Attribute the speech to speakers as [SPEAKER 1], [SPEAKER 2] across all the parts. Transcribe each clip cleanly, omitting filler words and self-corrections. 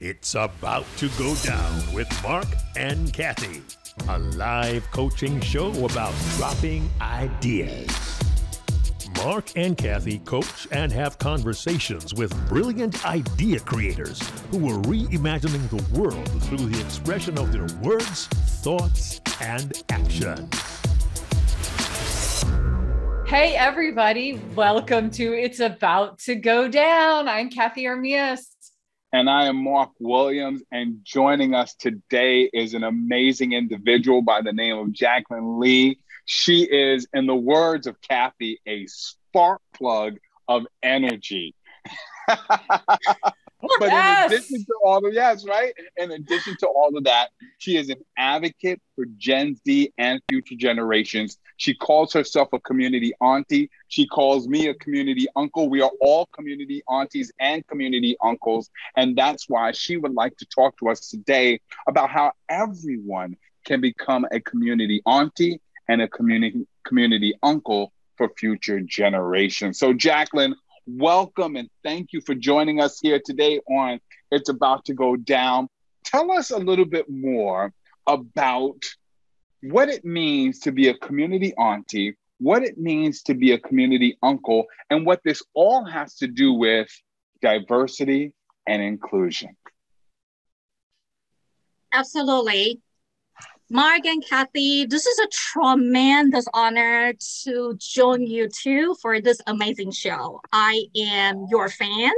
[SPEAKER 1] It's about to go down with Marc and Cathey, a live coaching show about dropping ideas. Marc and Cathey coach and have conversations with brilliant idea creators who are reimagining the world through the expression of their words, thoughts, and action.
[SPEAKER 2] Hey, everybody. Welcome to It's About to Go Down. I'm Cathey Armillas.
[SPEAKER 3] And I am Marc Williams, and joining us today is an amazing individual by the name of Jaclyn Lee. She is, in the words of Cathey, a spark plug of energy. But
[SPEAKER 2] yes!
[SPEAKER 3] In addition to all of in addition to all of that, she is an advocate for Gen Z and future generations. She calls herself a community auntie. She calls me a community uncle. We are all community aunties and community uncles. And that's why she would like to talk to us today about how everyone can become a community auntie and a community uncle for future generations. So Jaclyn, welcome and thank you for joining us here today on It's About to Go Down. Tell us a little bit more about what it means to be a community auntie, what it means to be a community uncle, and what this all has to do with diversity and inclusion.
[SPEAKER 4] Absolutely. Marc and Cathey, this is a tremendous honor to join you two for this amazing show. I am your fan,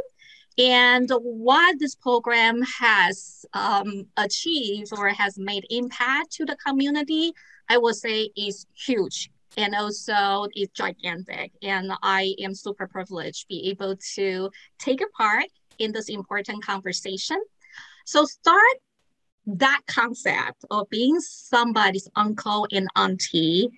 [SPEAKER 4] and what this program has achieved or has made impact to the community, I would say is huge. And also it's gigantic. And I am super privileged to be able to take a part in this important conversation. So start that concept of being somebody's uncle and auntie.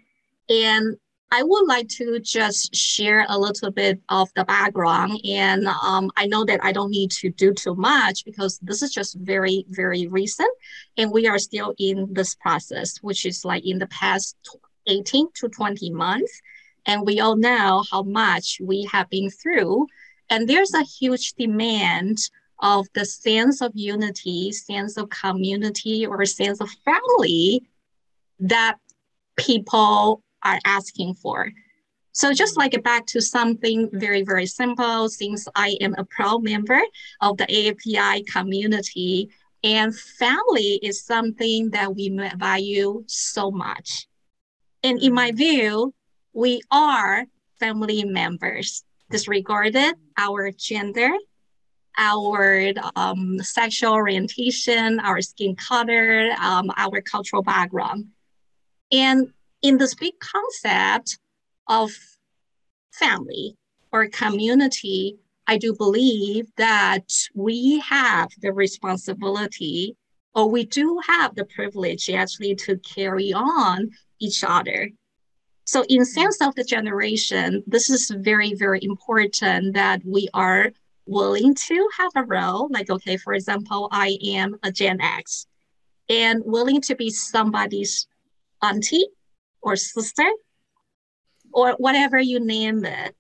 [SPEAKER 4] And I would like to just share a little bit of the background. And I know that I don't need to do too much because this is just very, very recent. And we are still in this process, which is like in the past 18 to 20 months. And we all know how much we have been through. And there's a huge demand of the sense of unity, sense of community, or sense of family that people are asking for. So just like back to something very, very simple, since I am a proud member of the AAPI community, and family is something that we value so much. And in my view, we are family members, disregarded our gender, our sexual orientation, our skin color, our cultural background. And in this big concept of family or community, I do believe that we have the responsibility, or we do have the privilege actually to carry on each other. So in sense of the generation, this is very, very important that we are willing to have a role, like, okay, for example, I am a Gen X and willing to be somebody's auntie or sister or whatever you name it,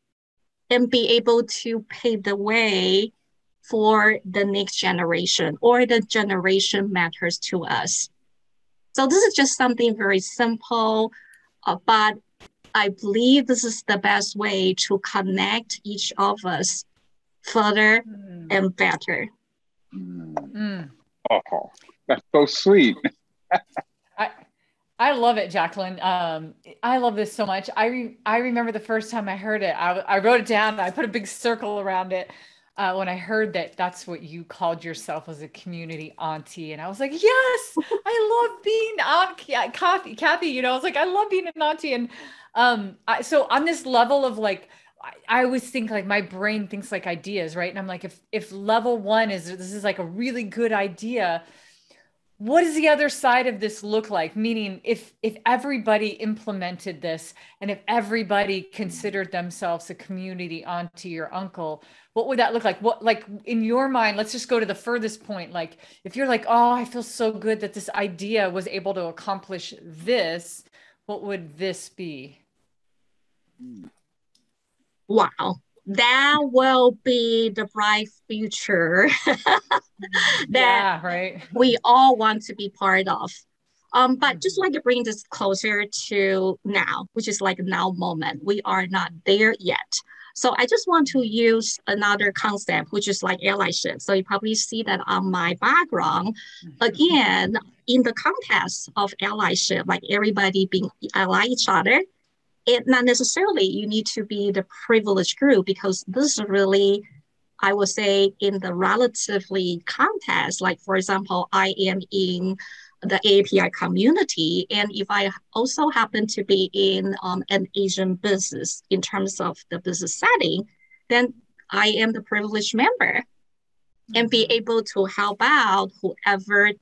[SPEAKER 4] and be able to pave the way for the next generation or the generation matters to us. So this is just something very simple, but I believe this is the best way to connect each of us further and better.
[SPEAKER 3] Oh, that's so sweet.
[SPEAKER 2] I love it, Jaclyn. I love this so much. I remember the first time I heard it, I wrote it down. I put a big circle around it when I heard that that's what you called yourself as a community auntie. And I was like, yes, I love being auntie. Cathey, you know, I was like, I love being an auntie. And so on this level of like, I always think like my brain thinks like ideas, right? And I'm like, if level one is, this is like a really good idea, what does the other side of this look like? Meaning if everybody implemented this and if everybody considered themselves a community auntie or uncle, what would that look like? What, like in your mind, let's just go to the furthest point. Like if you're like, oh, I feel so good that this idea was able to accomplish this, what would this be?
[SPEAKER 4] Wow. that will be the bright future that
[SPEAKER 2] right.
[SPEAKER 4] we all want to be part of. But just like to bring this closer to now, which is like now moment. We are not there yet. So I just want to use another concept, which is like allyship. So you probably see that on my background. Again, in the context of allyship, like everybody being ally each other, it not necessarily you need to be the privileged group, because this is really, I would say, in the relatively context, like for example, I am in the API community, and if I also happen to be in an Asian business in terms of the business setting, then I am the privileged member and be able to help out whoever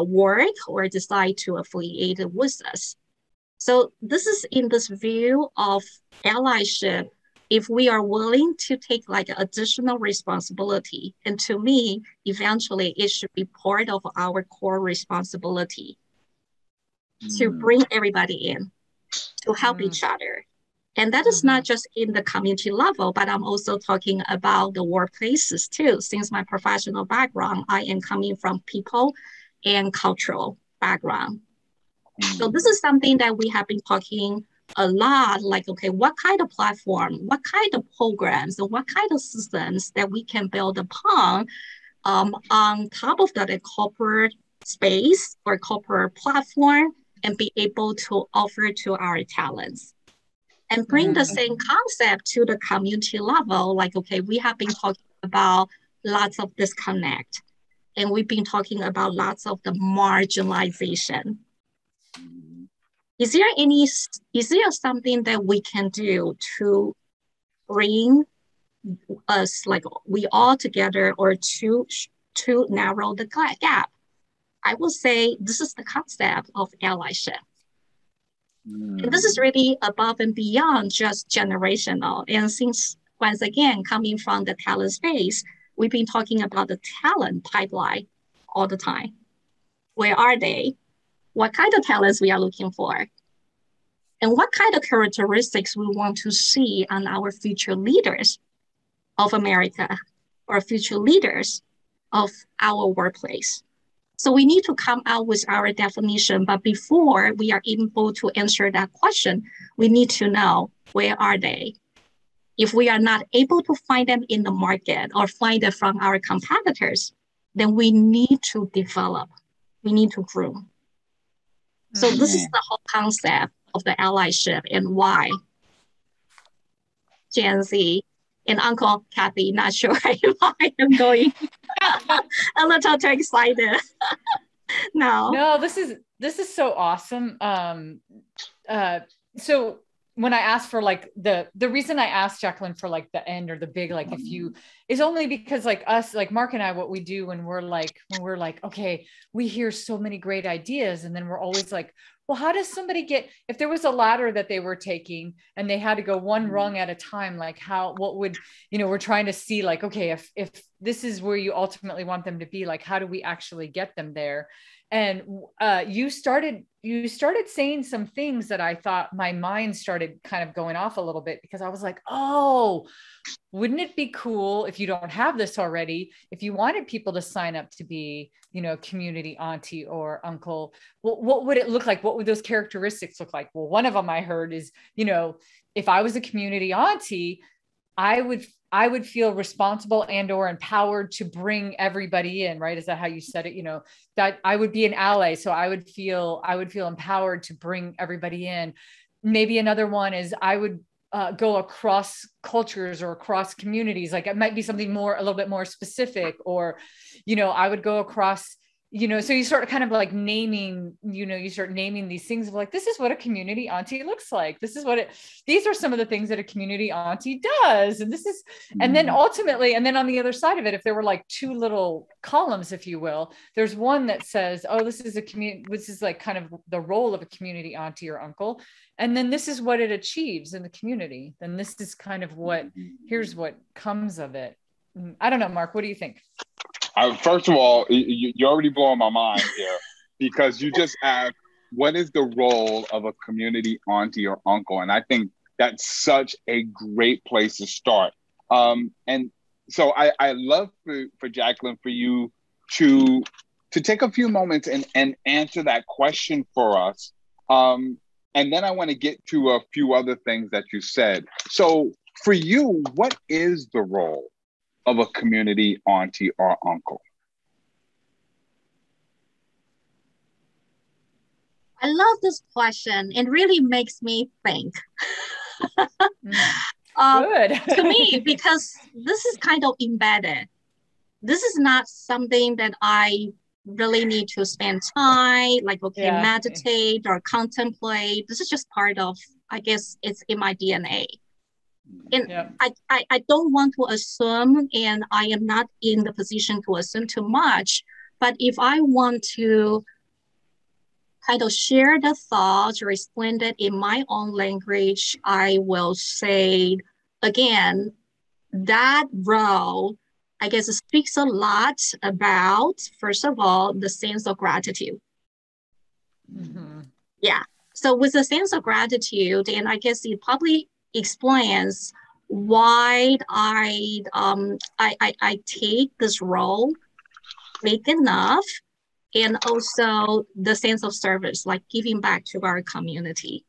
[SPEAKER 4] work or decide to affiliate with us. So this is in this view of allyship, if we are willing to take like additional responsibility. And to me, eventually it should be part of our core responsibility to bring everybody in, to help each other. And that is not just in the community level, but I'm also talking about the workplaces too. Since my professional background, I am coming from people and cultural background. So this is something that we have been talking a lot, like, okay, what kind of platform, what kind of programs, and what kind of systems that we can build upon on top of that, a corporate space or corporate platform, and be able to offer to our talents. And bring the same concept to the community level, like, okay, we have been talking about lots of disconnect, and we've been talking about lots of the marginalization. Is there something that we can do to bring us, like, we all together, or to narrow the gap? I will say this is the concept of allyship. And this is really above and beyond just generational. And since, once again, coming from the talent space, we've been talking about the talent pipeline all the time. Where are they? What kind of talents we are looking for? And what kind of characteristics we want to see on our future leaders of America, or future leaders of our workplace. So we need to come out with our definition, but before we are able to answer that question, we need to know, where are they? If we are not able to find them in the market or find it from our competitors, then we need to develop, we need to groom. So this is the whole concept of the allyship, and why Gen Z and Uncle Cathey, not sure if I am going a little too excited. No,
[SPEAKER 2] this is so awesome. So when I asked for like the reason I asked Jaclyn for like the end or the big, like if you, is only because like us, like Marc and I, what we do when we're like, okay, we hear so many great ideas. And then we're always like, well, how does somebody get, if there was a ladder that they were taking and they had to go one rung at a time, like what would, we're trying to see like, okay, if this is where you ultimately want them to be, like, how do we actually get them there? And you started saying some things that I thought my mind started kind of going off a little bit, because I was like, oh, wouldn't it be cool if you don't have this already, if you wanted people to sign up to be, community auntie or uncle, what would it look like? What would those characteristics look like? Well, one of them I heard is, if I was a community auntie, I would feel responsible and or empowered to bring everybody in, right? Is that how you said it? That I would be an ally. So I would feel empowered to bring everybody in. Maybe another one is I would go across cultures or across communities. Like it might be something a little bit more specific, or, I would go across, so you start kind of like naming, you start naming these things of like, this is what a community auntie looks like. This is these are some of the things that a community auntie does. And this is, and then ultimately, and then on the other side of it, if there were like two little columns, if you will, there's one that says, oh, this is like kind of the role of a community auntie or uncle. And then this is what it achieves in the community. Then this is kind of here's what comes of it. I don't know, Marc, what do you think?
[SPEAKER 3] First of all, you're already blowing my mind here, because you just asked, what is the role of a community auntie or uncle? And I think that's such a great place to start. And so I love for Jaclyn, for you to take a few moments and answer that question for us. And then I want to get to a few other things that you said. So for you, what is the role of a community auntie or uncle?
[SPEAKER 4] I love this question. It really makes me think.
[SPEAKER 2] Good.
[SPEAKER 4] To me, because this is kind of embedded. This is not something that I really need to spend time, like, meditate or contemplate. This is just part of, I guess it's in my DNA. And I don't want to assume, and I am not in the position to assume too much, but if I want to kind of share the thoughts or explain it in my own language, I will say, again, that role, I guess, it speaks a lot about, first of all, the sense of gratitude.
[SPEAKER 2] Mm-hmm.
[SPEAKER 4] Yeah. So with the sense of gratitude, and I guess it probably explains why I take this role big enough, and also the sense of service, like giving back to our community.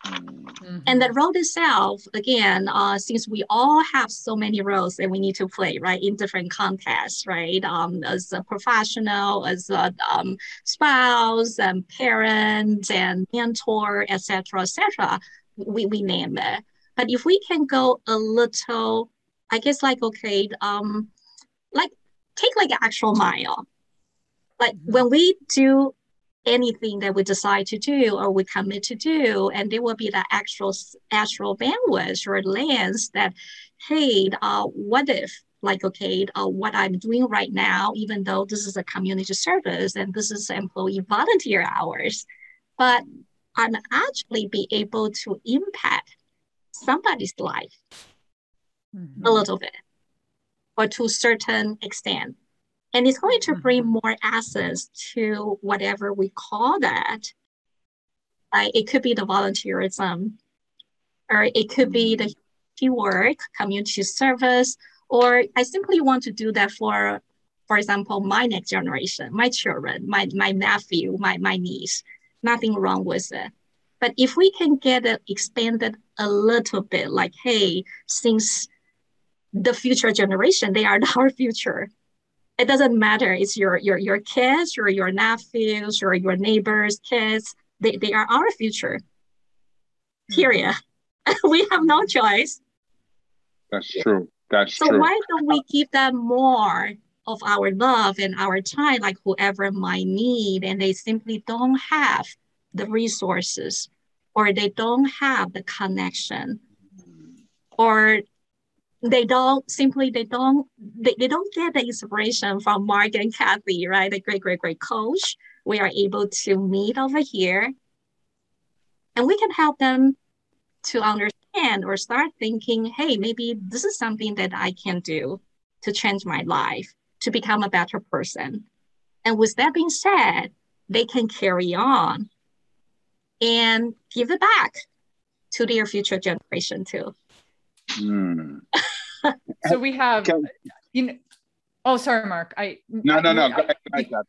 [SPEAKER 4] Mm-hmm. And the role itself, again, since we all have so many roles that we need to play, right, in different contexts, right, as a professional, as a spouse, and parent, and mentor, etc., we name it. But if we can go a little, I guess, like, okay, like take like an actual mile. Like when we do anything that we decide to do or we commit to do, and there will be the actual bandwidth or lens that, hey, what if, like, okay, what I'm doing right now, even though this is a community service and this is employee volunteer hours, but I'm actually be able to impact somebody's life a little bit or to a certain extent. And it's going to bring more access to whatever we call that. It could be the volunteerism, or it could be the work, community service, or I simply want to do that for example, my next generation, my children, my nephew, my niece. Nothing wrong with it. But if we can get it expanded a little bit, like, hey, since the future generation, they are our future. It doesn't matter. It's your kids or your nephews or your neighbors' kids. They are our future. Period. We have no choice.
[SPEAKER 3] That's true.
[SPEAKER 4] So why don't we give them more of our love and our time, like whoever might need, and they simply don't have the resources, or they don't have the connection, or they don't get the inspiration from Marc and Cathey, right? The great coach. We are able to meet over here, and we can help them to understand or start thinking, hey, maybe this is something that I can do to change my life, to become a better person. And with that being said, they can carry on and give it back to their future generation too.
[SPEAKER 2] So we have, oh, sorry, Marc.
[SPEAKER 3] No. Go ahead, Cathey.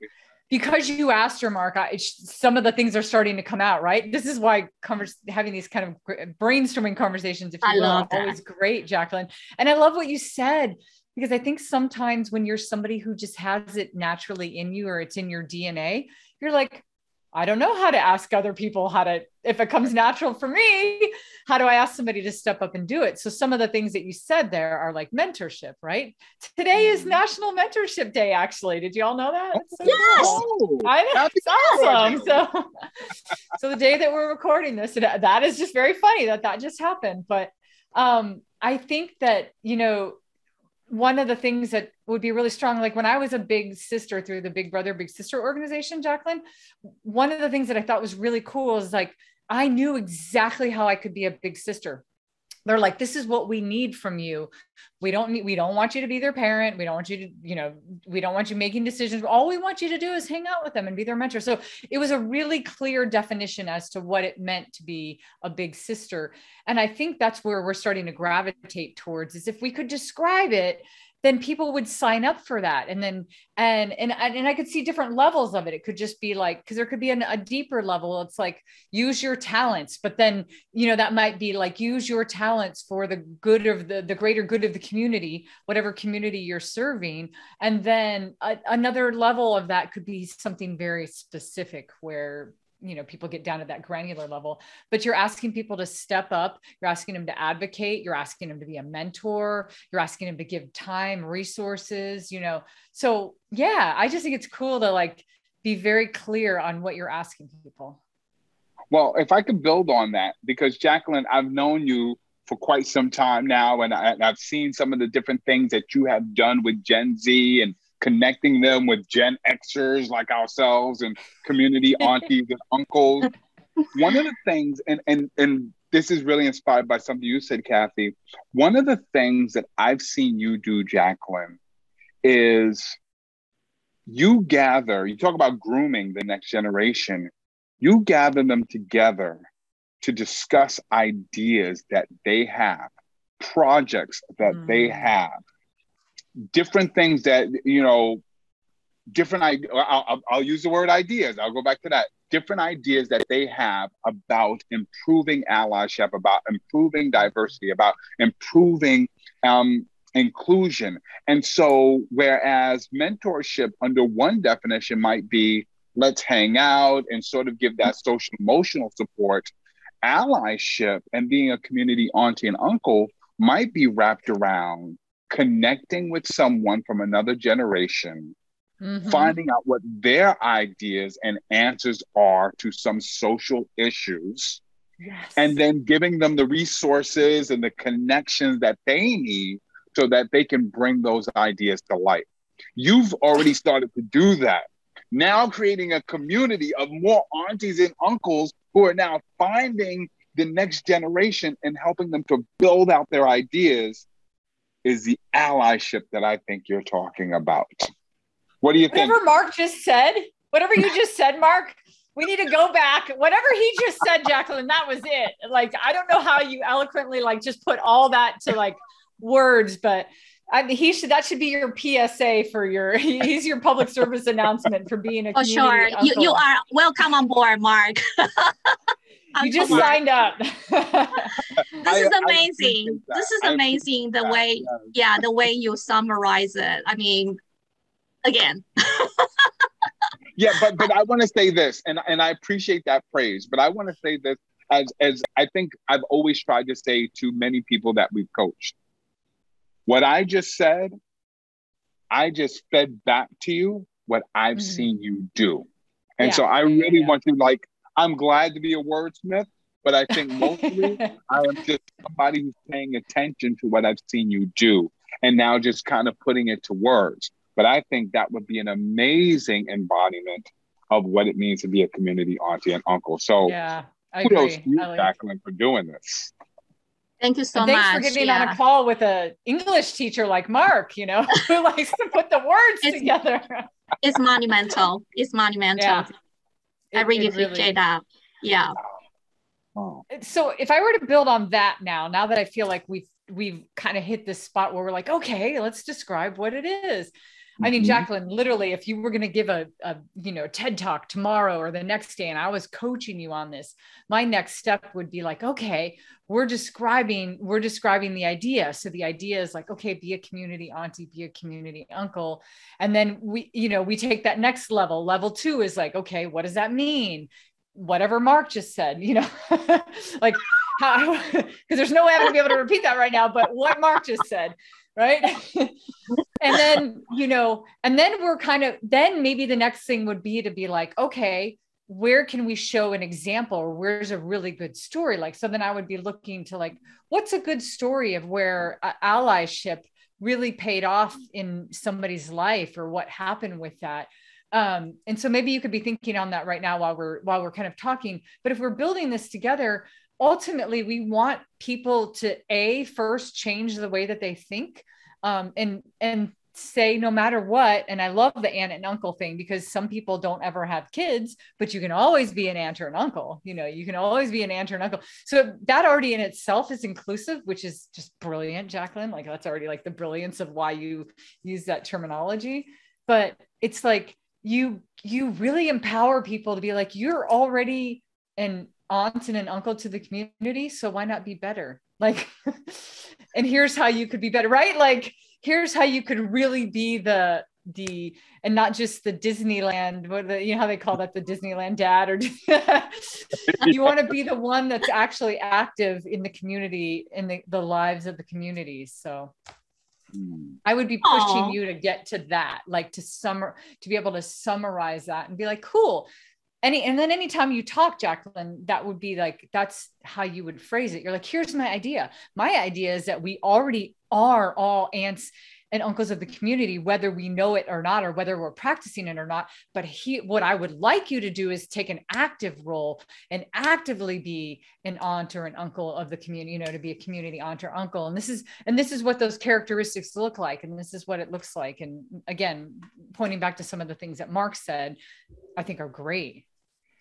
[SPEAKER 2] Because you asked her, Marc, some of the things are starting to come out, right? This is why having these kind of brainstorming conversations, if you will, are always great, Jaclyn. And I love what you said, because I think sometimes when you're somebody who just has it naturally in you, or it's in your DNA, you're like, I don't know how to ask other people if it comes natural for me, how do I ask somebody to step up and do it? So some of the things that you said there are like mentorship, right? Today is National Mentorship Day, actually. Did you all know that? So
[SPEAKER 4] yes.
[SPEAKER 2] Cool. I know. It's awesome. So the day that we're recording this, that is just very funny that just happened. But I think that, one of the things that would be really strong, like when I was a big sister through the Big Brother, Big Sister organization, Jaclyn, one of the things that I thought was really cool is like, I knew exactly how I could be a big sister, they're like, this is what we need from you. We don't want you to be their parent. We don't want you to, we don't want you making decisions. All we want you to do is hang out with them and be their mentor. So it was a really clear definition as to what it meant to be a big sister. And I think that's where we're starting to gravitate towards, is if we could describe it, then people would sign up for that. And then, and I could see different levels of it. It could just be like, because there could be a deeper level. It's like, use your talents, but then, that might be like, use your talents for the good of the greater good of the community, whatever community you're serving. And then another level of that could be something very specific where, people get down to that granular level, but you're asking people to step up. You're asking them to advocate. You're asking them to be a mentor. You're asking them to give time, resources, So yeah, I just think it's cool to like be very clear on what you're asking people.
[SPEAKER 3] Well, if I could build on that, because Jaclyn, I've known you for quite some time now, and I've seen some of the different things that you have done with Gen Z and connecting them with Gen Xers like ourselves and community aunties and uncles. One of the things, and this is really inspired by something you said, Cathey. One of the things that I've seen you do, Jaclyn, is you talk about grooming the next generation. You gather them together to discuss ideas that they have, projects that they have, different things that, I'll use the word ideas. I'll go back to that. Different ideas that they have about improving allyship, about improving diversity, about improving inclusion. And so whereas mentorship under one definition might be, let's hang out and sort of give that social emotional support, allyship and being a community auntie and uncle might be wrapped around connecting with someone from another generation, finding out what their ideas and answers are to some social issues, and then giving them the resources and the connections that they need so that they can bring those ideas to life. You've already started to do that. Now creating a community of more aunties and uncles who are now finding the next generation and helping them to build out their ideas is the allyship that I think you're talking about. What do you think?
[SPEAKER 2] Whatever Marc just said, whatever you just said, Marc, we need to go back. Whatever he just said, Jaclyn, that was it. Like, I don't know how you eloquently like just put all that to like words, but that should be your PSA for he's your public service announcement for being a community
[SPEAKER 4] uncle. You are welcome on board, Marc.
[SPEAKER 2] You just signed up.
[SPEAKER 4] This is amazing. This is amazing. The way you summarize it. I mean, again.
[SPEAKER 3] Yeah, but I want to say this, and I appreciate that praise, but I want to say this as I think I've always tried to say to many people that we've coached. What I just said, I just fed back to you what I've seen you do. And so I really want you, like, I'm glad to be a wordsmith, but I think mostly I am just somebody who's paying attention to what I've seen you do and now just kind of putting it to words. But I think that would be an amazing embodiment of what it means to be a community auntie and uncle. So kudos to you, Jaclyn, for doing this.
[SPEAKER 4] Thank you so much.
[SPEAKER 2] Thanks for getting on a call with an English teacher like Marc, who likes to put the words together.
[SPEAKER 4] It's monumental. It's monumental.
[SPEAKER 2] Yeah.
[SPEAKER 4] I really appreciate that. Yeah.
[SPEAKER 2] So if I were to build on that now that I feel like we've kind of hit this spot where we're like, okay, let's describe what it is. I mean, Jaclyn, literally, if you were going to give a TED talk tomorrow or the next day, and I was coaching you on this, my next step would be like, okay, we're describing the idea. So the idea is like, okay, be a community auntie, be a community uncle. And then we take that next level. Level 2 is like, okay, what does that mean? Whatever Marc just said, like how, because there's no way I'm gonna be able to repeat that right now, but what Marc just said. Right. And then, and then then maybe the next thing would be to be like, okay, where can we show an example, or where's a really good story? Like, so then I would be looking to like, what's a good story of where allyship really paid off in somebody's life, or what happened with that. And so maybe you could be thinking on that right now while we're kind of talking, but if we're building this together, ultimately we want people to first change the way that they think, and say no matter what. And I love the aunt and uncle thing, because some people don't ever have kids, but you can always be an aunt or an uncle. You can always be an aunt or an uncle. So that already in itself is inclusive, which is just brilliant, Jaclyn. Like, that's already like the brilliance of why you use that terminology. But it's like, you really empower people to be like, you're already an aunt and an uncle to the community, so why not be better? Like, and here's how you could be better, right? Like, here's how you could really be the and not just the Disneyland, how they call that, the Disneyland dad, or you want to be the one that's actually active in the community, in the lives of the communities. So I would be pushing you to get to that, like to be able to summarize that and be like, cool. And then anytime you talk, Jaclyn, that would be like, that's how you would phrase it. You're like, here's my idea. My idea is that we already are all aunts and uncles of the community, whether we know it or not, or whether we're practicing it or not. But what I would like you to do is take an active role and actively be an aunt or an uncle of the community, to be a community aunt or uncle. And this is what those characteristics look like. And this is what it looks like. And again, pointing back to some of the things that Marc said, I think are great.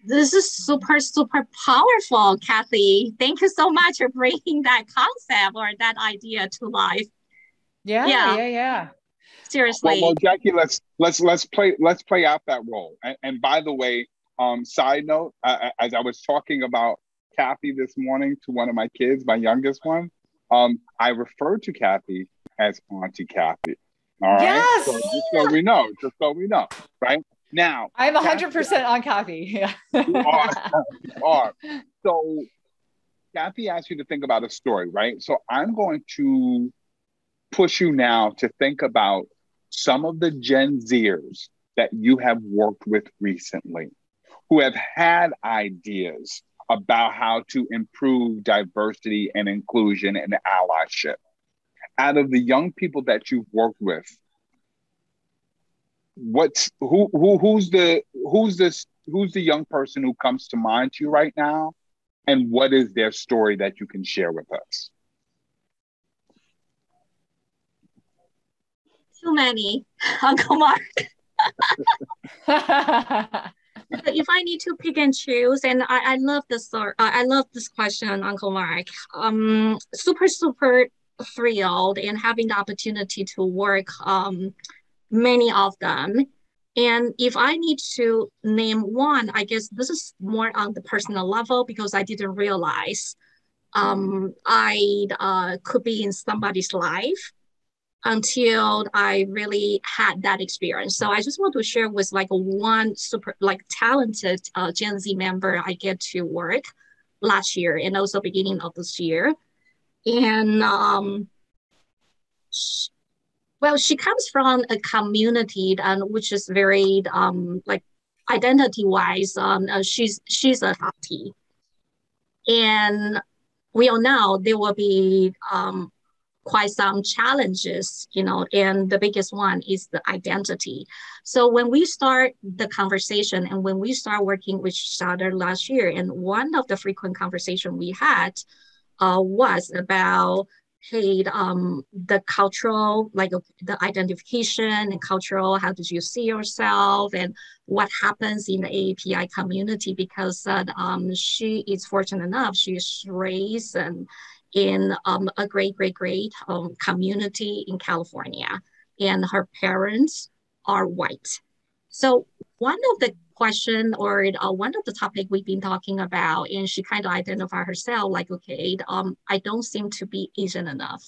[SPEAKER 4] This is super, super powerful, Cathey. Thank you so much for bringing that concept or that idea to life.
[SPEAKER 2] Yeah.
[SPEAKER 4] Seriously.
[SPEAKER 3] Well, Jackie, let's play out that role. And by the way, side note, as I was talking about Cathey this morning to one of my kids, my youngest one, I refer to Cathey as Auntie Cathey. All right.
[SPEAKER 2] Yes.
[SPEAKER 3] So just so we know, right? Now,
[SPEAKER 2] I'm 100% on Cathey. Yeah.
[SPEAKER 3] You are. So Cathey asked you to think about a story, right? So I'm going to push you now to think about some of the Gen Zers that you have worked with recently, who have had ideas about how to improve diversity and inclusion and allyship. Out of the young people that you've worked with, who's the young person who comes to mind to you right now, and what is their story that you can share with us?
[SPEAKER 4] Too many, Uncle Marc. If I need to pick and choose, and I love this, I love this question, Uncle Marc. Super thrilled and having the opportunity to work many of them. And if I need to name one, I guess this is more on the personal level, because I didn't realize I could be in somebody's life until I really had that experience. So I just want to share with one super talented Gen Z member I get to work last year and also beginning of this year. And she comes from a community which is very identity-wise. She's a auntie, and we all know there will be quite some challenges, and the biggest one is the identity. So when we start the conversation and when we start working with each other last year, and one of the frequent conversation we had was about, hey, the cultural, the identification and cultural, how did you see yourself and what happens in the AAPI community? Because she is fortunate enough, she's raised in a great community in California, and her parents are white. So one of the question or one of the topic we've been talking about, and she kind of identified herself I don't seem to be Asian enough.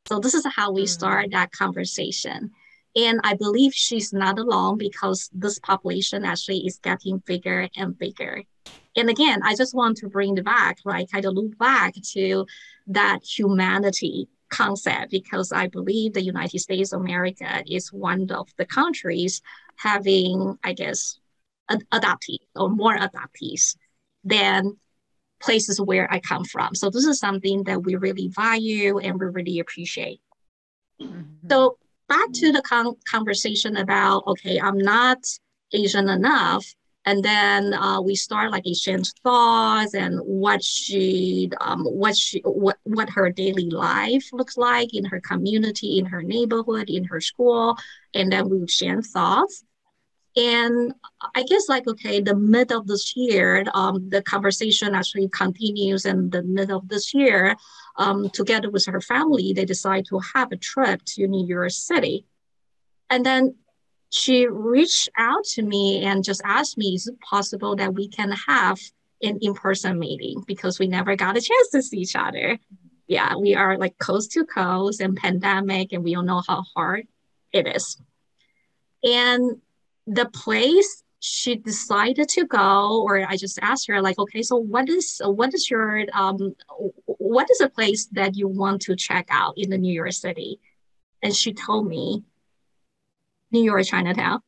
[SPEAKER 4] So this is how we start that conversation. And I believe she's not alone, because this population actually is getting bigger and bigger. And again, I just want to bring it back, kind of loop back to that humanity concept, because I believe the United States of America is one of the countries having, I guess, adoptees or more adoptees than places where I come from. So this is something that we really value and we really appreciate. So back to the conversation about, okay, I'm not Asian enough. And then we start like exchange thoughts and what her daily life looks like in her community, in her neighborhood, in her school. And then we exchange thoughts. And I guess like, okay, the mid of this year, the conversation actually continues. And the mid of this year, together with her family, they decide to have a trip to New York City. And then she reached out to me and just asked me, is it possible that we can have an in-person meeting? Because we never got a chance to see each other. Yeah, we are like coast to coast and pandemic, and we all know how hard it is. And the place she decided to go, or I just asked her like, okay, so what is a place that you want to check out in the New York City? And she told me, New York Chinatown.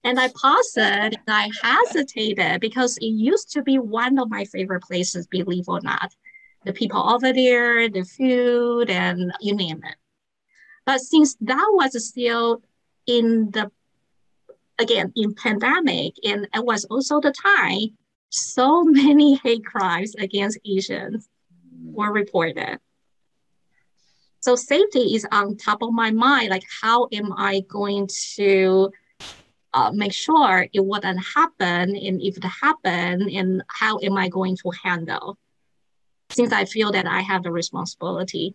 [SPEAKER 4] And I paused it and I hesitated because it used to be one of my favorite places, believe it or not. The people over there, the food, and you name it. But since that was still in pandemic, and it was also the time, so many hate crimes against Asians were reported. So safety is on top of my mind. Like, how am I going to make sure it wouldn't happen? And if it happened, and how am I going to handle? Since I feel that I have the responsibility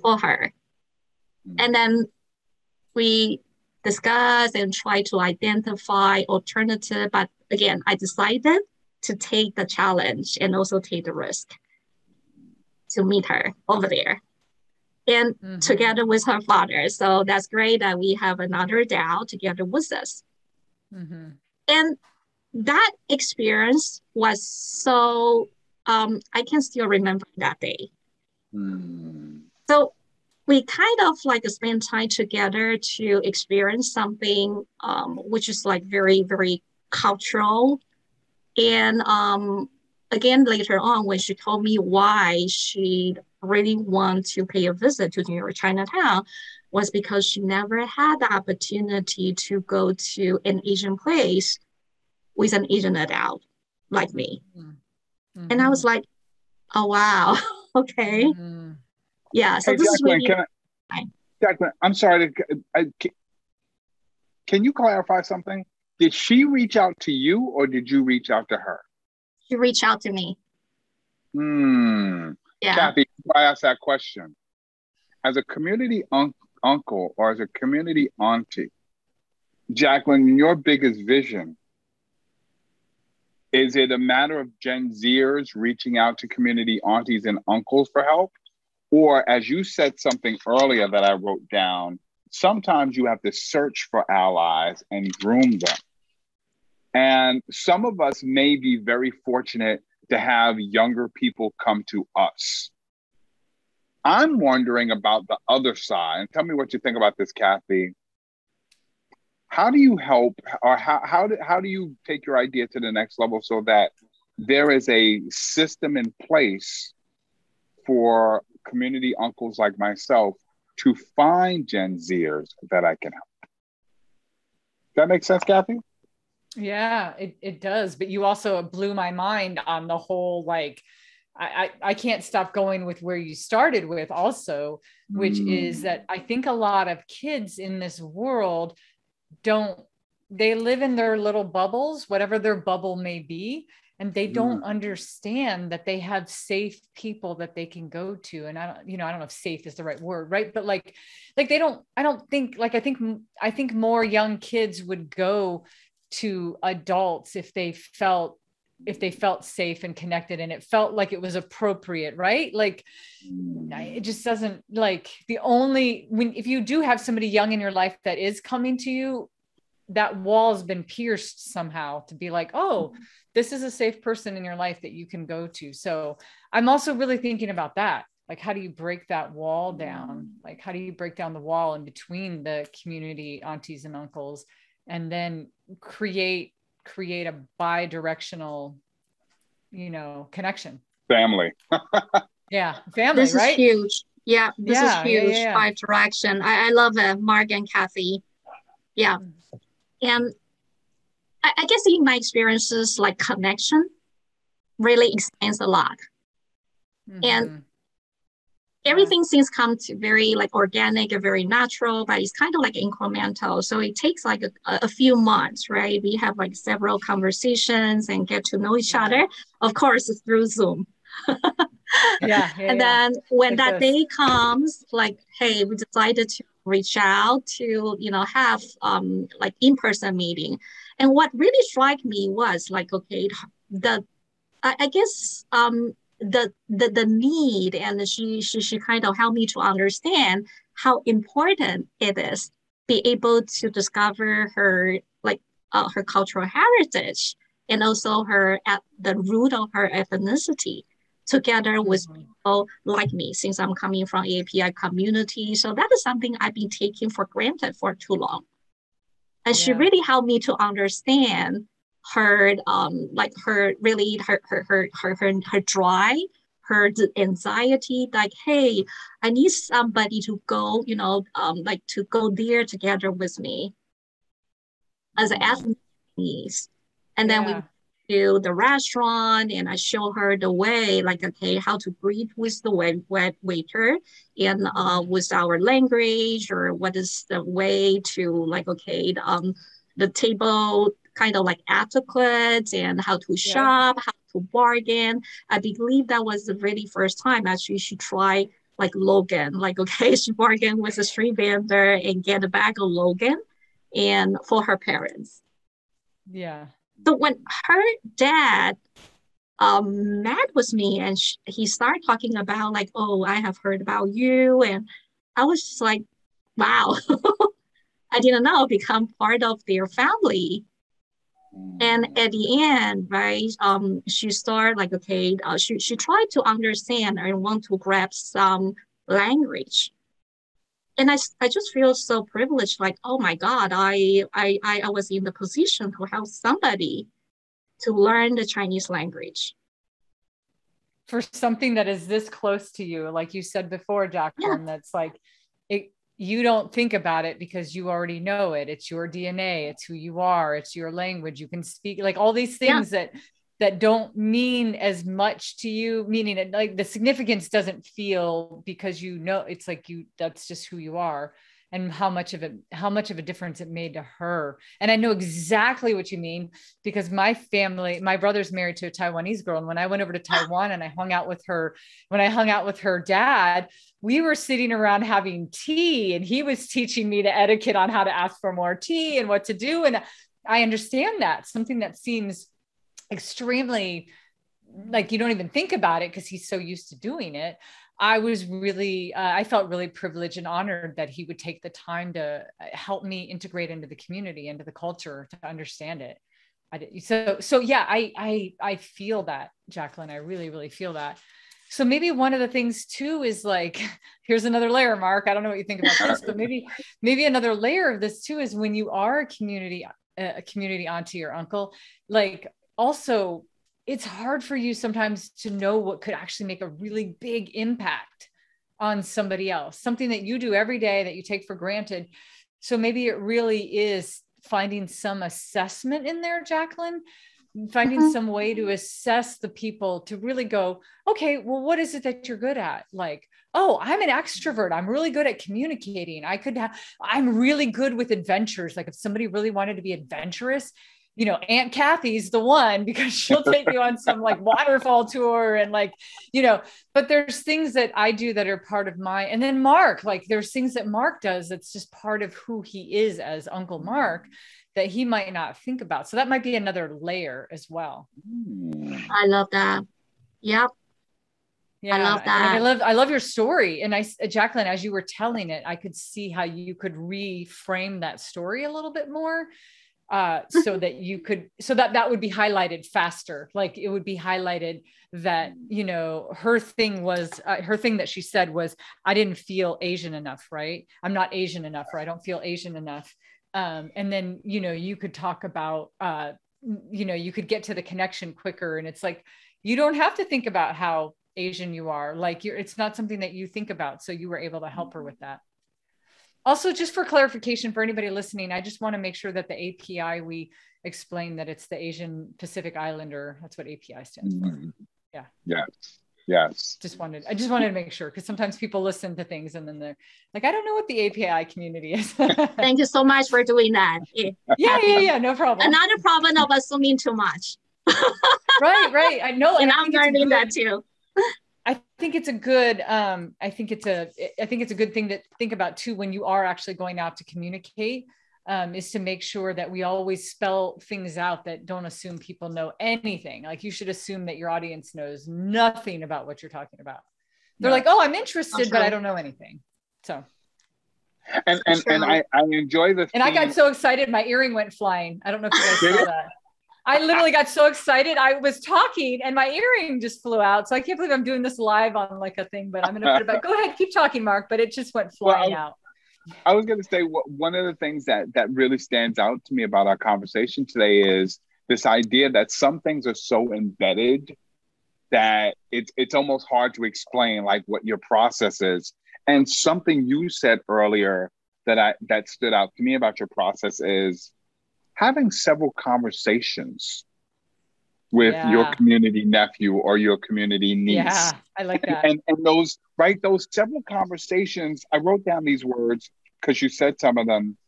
[SPEAKER 4] for her. And then we discuss and try to identify alternative. But again, I decided to take the challenge and also take the risk to meet her over there. And together with her father. So that's great that we have another DAO together with us. And that experience was so, I can still remember that day. So we kind of like spend time together to experience something which is like very, very cultural. And again, later on, when she told me why she really want to pay a visit to New York Chinatown, was because she never had the opportunity to go to an Asian place with an Asian adult like me. And I was like, oh, wow. Okay. Yeah. So
[SPEAKER 3] hey,
[SPEAKER 4] this
[SPEAKER 3] Jaclyn,
[SPEAKER 4] is really...
[SPEAKER 3] Jaclyn, I'm sorry. Can you clarify something? Did she reach out to you or did you reach out to her?
[SPEAKER 4] She reached out to me. Yeah.
[SPEAKER 3] Cathey, I asked that question. As a community uncle or as a community auntie, Jaclyn, your biggest vision, is it a matter of Gen Zers reaching out to community aunties and uncles for help? Or as you said something earlier that I wrote down, sometimes you have to search for allies and groom them. And some of us may be very fortunate to have younger people come to us. I'm wondering about the other side. And tell me what you think about this, Cathey. How do you help, or how do you take your idea to the next level so that there is a system in place for community uncles like myself to find Gen Zers that I can help? That makes sense, Cathey?
[SPEAKER 2] Yeah, it does. But you also blew my mind on the whole, like, I can't stop going with where you started with also, which is that I think a lot of kids in this world they live in their little bubbles, whatever their bubble may be, and they don't understand that they have safe people that they can go to. And I don't know if safe is the right word, right? But like I think more young kids would go to adults if they felt safe and connected and it felt like it was appropriate, right? Like it just doesn't, like, if you do have somebody young in your life that is coming to you, that wall's been pierced somehow to be like, oh, this is a safe person in your life that you can go to. So I'm also really thinking about that. Like, how do you break that wall down? Like, how do you break down the wall in between the community aunties and uncles, and then create a bi-directional, connection?
[SPEAKER 3] Family.
[SPEAKER 2] Yeah. Family,
[SPEAKER 4] this
[SPEAKER 2] right?
[SPEAKER 4] is huge. Yeah. This is huge.
[SPEAKER 2] Yeah.
[SPEAKER 4] Bi-direction. I love it. Marc and Cathey. Yeah. And I guess in my experiences, like connection really expands a lot. Mm-hmm. And everything seems come to very like organic and very natural, but it's kind of like incremental. So it takes like a few months, right? We have like several conversations and get to know each other. Of course, it's through Zoom. And then when like that day comes, like, hey, we decided to reach out to, have like in-person meeting. And what really struck me was like, okay, I guess the need, and she kind of helped me to understand how important it is be able to discover her like her cultural heritage and also her at the root of her ethnicity together with people like me, since I'm coming from API community. So that is something I've been taking for granted for too long. And she really helped me to understand her like her really her drive, her anxiety, like, hey, I need somebody to go, like to go there together with me as an ethnic. And then we to the restaurant and I show her the way, like, okay, how to greet with the waiter and with our language, or what is the way to like, okay, the table kind of like etiquette and how to shop, how to bargain. I believe that was the really first time actually she tried like Logan, like, okay, she bargained with a street vendor and get a bag of Logan and for her parents.
[SPEAKER 2] Yeah.
[SPEAKER 4] So when her dad met with me and he started talking about like, oh, I have heard about you. And I was just like, wow, I didn't know, become part of their family. And at the end, right, she started like, okay, she tried to understand and want to grab some language. And I just feel so privileged, like, oh my God, I was in the position to help somebody to learn the Chinese language.
[SPEAKER 2] For something that is this close to you, like you said before, Jaclyn, that's like, you don't think about it because you already know it. It's your DNA. It's who you are. It's your language. You can speak like all these things that don't mean as much to you, meaning it, like the significance doesn't feel because it's like that's just who you are, and how much of a difference it made to her. And I know exactly what you mean, because my brother's married to a Taiwanese girl. And when I went over to Taiwan and I hung out with her dad, we were sitting around having tea, and he was teaching me the etiquette on how to ask for more tea and what to do. And I understand that, something that seems extremely like you don't even think about it because he's so used to doing it. I felt really privileged and honored that he would take the time to help me integrate into the community, into the culture, to understand it. I feel that, Jaclyn. I really, really feel that. So maybe one of the things too is like, here's another layer, Marc. I don't know what you think about this, but maybe another layer of this too is when you are a community auntie or uncle, like also it's hard for you sometimes to know what could actually make a really big impact on somebody else, something that you do every day that you take for granted. So maybe it really is finding some assessment in there, Jaclyn, finding some way to assess the people, to really go, okay, well, what is it that you're good at? Like, oh, I'm an extrovert. I'm really good at communicating. I'm really good with adventures. Like if somebody really wanted to be adventurous, Aunt Cathey's the one, because she'll take you on some like waterfall tour and like, but there's things that I do that are part of and then Marc, like there's things that Marc does that's just part of who he is as Uncle Marc that he might not think about. So that might be another layer as well.
[SPEAKER 4] I love that. Yep.
[SPEAKER 2] Yeah. I love that. And I love your story. And Jaclyn, as you were telling it, I could see how you could reframe that story a little bit more. So that would be highlighted faster. Like it would be highlighted that, her thing that she said was, I didn't feel Asian enough, right? I'm not Asian enough, or I don't feel Asian enough. And then, you could talk about, you could get to the connection quicker. And it's like, you don't have to think about how Asian you are. Like it's not something that you think about. So you were able to help her with that. Also, just for clarification for anybody listening, I just want to make sure that the API, we explain that it's the Asian Pacific Islander. That's what API stands for. Yeah.
[SPEAKER 3] Yes. Yes.
[SPEAKER 2] I just wanted to make sure, because sometimes people listen to things and then they're like, I don't know what the API community is.
[SPEAKER 4] Thank you so much for doing that.
[SPEAKER 2] Yeah, no problem.
[SPEAKER 4] Another problem of assuming too much.
[SPEAKER 2] Right. I know.
[SPEAKER 4] And I'm learning that too.
[SPEAKER 2] I think it's a good, I think it's a good thing to think about too, when you are actually going out to communicate, is to make sure that we always spell things out, that don't assume people know anything. Like, you should assume that your audience knows nothing about what you're talking about. They're like, oh, I'm interested, but I don't know anything. So.
[SPEAKER 3] And I enjoy the
[SPEAKER 2] And I got so excited, my earring went flying. I don't know if you guys saw that. I literally got so excited. I was talking and my earring just flew out. So I can't believe I'm doing this live on like a thing, but I'm going to put it back. Go ahead, keep talking, Mark, but it just went flying out.
[SPEAKER 3] I was going to say, one of the things that really stands out to me about our conversation today is this idea that some things are so embedded that it's almost hard to explain, like what your process is. And something you said earlier that stood out to me about your process is having several conversations with your community nephew or your community niece.
[SPEAKER 2] Yeah, I like that.
[SPEAKER 3] And those several conversations, I wrote down these words because you said some of them,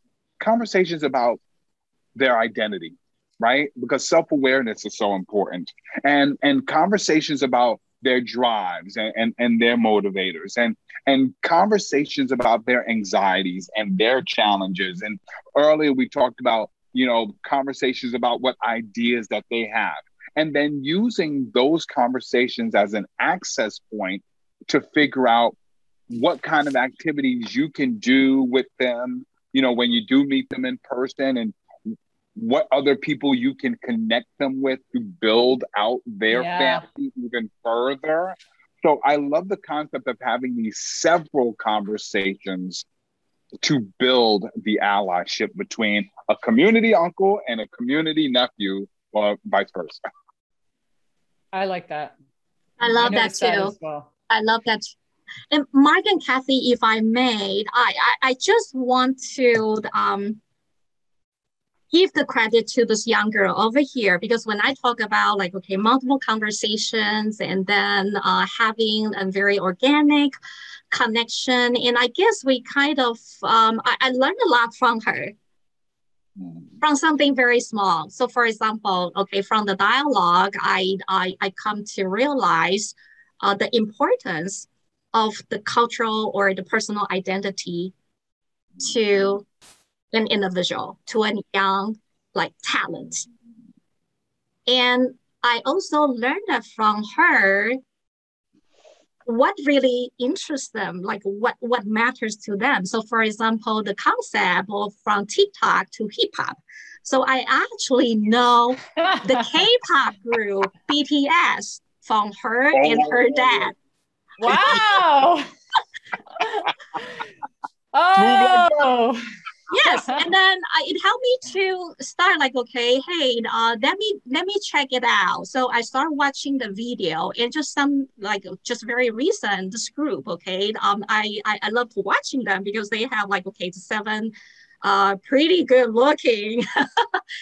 [SPEAKER 3] conversations about their identity, right? Because self-awareness is so important. And conversations about their drives and their motivators, and conversations about their anxieties and their challenges. And earlier we talked about, conversations about what ideas that they have. And then using those conversations as an access point to figure out what kind of activities you can do with them, when you do meet them in person, and what other people you can connect them with to build out their family even further. So I love the concept of having these several conversations to build the allyship between a community uncle and a community nephew, or vice versa.
[SPEAKER 2] I like that.
[SPEAKER 4] I love that too.
[SPEAKER 2] Well.
[SPEAKER 4] I love that. And Marc and Cathey, if I may, I just want to give the credit to this young girl over here, because when I talk about multiple conversations and then having a very organic connection, and I guess we kind of, I learned a lot from her, from something very small. So for example, from the dialogue, I come to realize the importance of the cultural or the personal identity to an individual, to a young talent. And I also learned that from her, what really interests them, what matters to them. So for example, the concept of from TikTok to hip hop. So I actually know the K-pop group BTS from her and her dad.
[SPEAKER 2] Wow. Oh.
[SPEAKER 4] Yes, and then it helped me to start hey, let me check it out. So I started watching the video, and just just very recent, this group, I love watching them because they have 7 pretty good looking